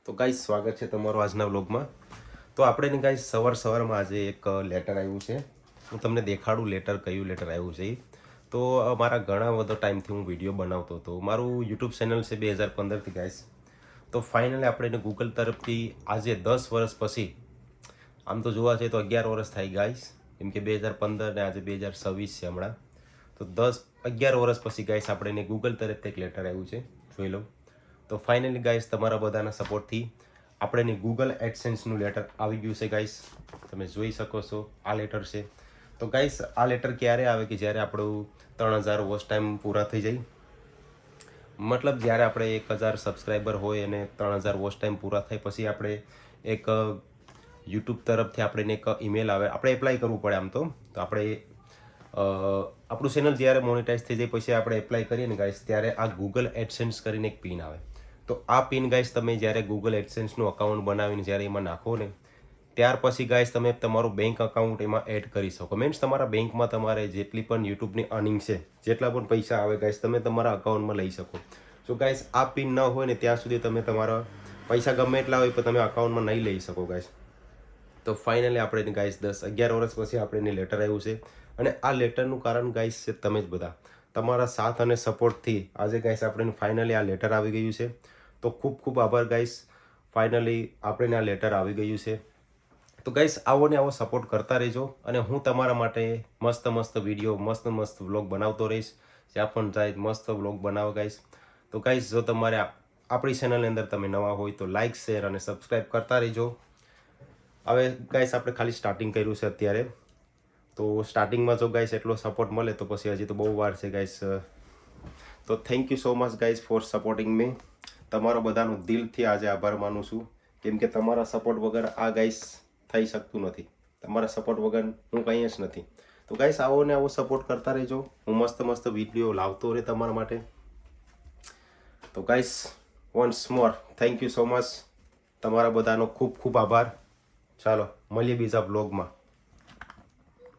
તો ગાઈસ સ્વાગત છે તમારું આજના વ્લોગમાં। તો આપણે ગાઈસ સવારમાં આજે એક લેટર આવ્યું છે। હું તમને દેખાડું લેટર કયું લેટર આવ્યું છે। તો મારા ઘણા બધો ટાઈમથી હું વિડીયો બનાવતો હતો। મારું યુટ્યુબ ચેનલ છે 2015થી ગાઈસ। તો ફાઇનલી આપણે ગૂગલ તરફથી આજે 10 વર્ષ પછી, આમ તો જોવા જઈએ તો 11 વર્ષ થાય ગાઈસ, કેમ કે 2015 ને આજે 2026 છે હમણાં। તો 11 વર્ષ પછી ગાઈસ આપણે ગૂગલ તરફથી એક લેટર આવ્યું છે, જોઈ લો। તો ફાઇનલી ગાઈસ તમારા બધાના સપોર્ટથી આપણે ગૂગલ એડસેન્સનું લેટર આવી ગયું છે ગાઈસ। તમે જોઈ શકો છો આ લેટર છે। તો ગાઈસ આ લેટર ક્યારે આવે કે જ્યારે આપણું 3000 વોચ ટાઈમ પૂરા થઈ જાય, મતલબ જ્યારે આપણે 1000 સબસ્ક્રાઈબર હોય અને 3000 વોચ ટાઈમ પૂરા થાય પછી આપણે એક યુટ્યુબ તરફથી આપણે એક ઈમેલ આવે, આપણે એપ્લાય કરવું પડે આમ તો આપણે આપણું ચેનલ જ્યારે મોનેટાઈઝ થઈ જાય પછી આપણે એપ્લાય કરીએ ને ગાઈસ, ત્યારે આ ગૂગલ એડસેન્સ કરીને એક પિન આવે। તો આ પિન ગાઈસ તમે જ્યારે ગૂગલ એડસેન્સનું અકાઉન્ટ બનાવીને જ્યારે એમાં નાખો ને, ત્યાર પછી ગાઈસ તમે તમારું બેંક અકાઉન્ટ એમાં એડ કરી શકો। મીન્સ તમારા બેંકમાં તમારે જેટલી પણ યુટ્યુબની અર્નિંગ છે, જેટલા પણ પૈસા આવે ગાઈસ, તમે તમારા અકાઉન્ટમાં લઈ શકો। જો ગાઈસ આ પિન ન હોય ને ત્યાં સુધી તમે તમારા પૈસા ગમે એટલા હોય પણ તમે અકાઉન્ટમાં નહીં લઈ શકો ગાઈસ। તો ફાઇનલી આપણે ગાઈસ 11 વર્ષ પછી આપણે લેટર આવ્યું છે, અને આ લેટરનું કારણ ગાઈસ છે તમે જ બધા, તમારા સાથ અને સપોર્ટથી આજે ગાઈસ આપણે ફાઇનલી આ લેટર આવી ગયું છે। તો ખૂબ ખૂબ આભાર ગાઈસ, ફાઇનલી આપણે આ લેટર આવી ગયું છે। તો ગાઈસ આવો ને આવો સપોર્ટ કરતા રહેજો, અને હું તમારા માટે મસ્ત વિડીયો મસ્ત વ્લોગ બનાવતો રહીશ। જ્યાં પણ જાય મસ્ત વ્લોગ બનાવો ગાઈસ। તો ગાઈસ જો તમારે આપણી ચેનલની અંદર તમે નવા હોય તો લાઇક શેર અને સબસ્ક્રાઈબ કરતા રહેજો। હવે ગાઈસ આપણે ખાલી સ્ટાર્ટિંગ કર્યું છે અત્યારે, તો સ્ટાર્ટિંગમાં જો ગાઈસ એટલો સપોર્ટ મળે તો પછી હજી તો બહુ વાર છે ગાઈસ। તો thank you so much guys for supporting me. તમારો બધાનો દિલથી આજે આભાર માનું છું, કેમ કે તમારા સપોર્ટ વગર આ ગાઈસ થઈ શકતું નથી। તમારા સપોર્ટ વગર હું કંઈ જ નથી। તો ગાઈસ આવો ને આવો સપોર્ટ કરતા રહેજો, હું મસ્ત વિડીયો લાવતો રહે તમારા માટે। તો guys once more thank you so much, તમારા બધાનો ખૂબ આભાર। ચાલો મળીએ બીજા બ્લોગમાં।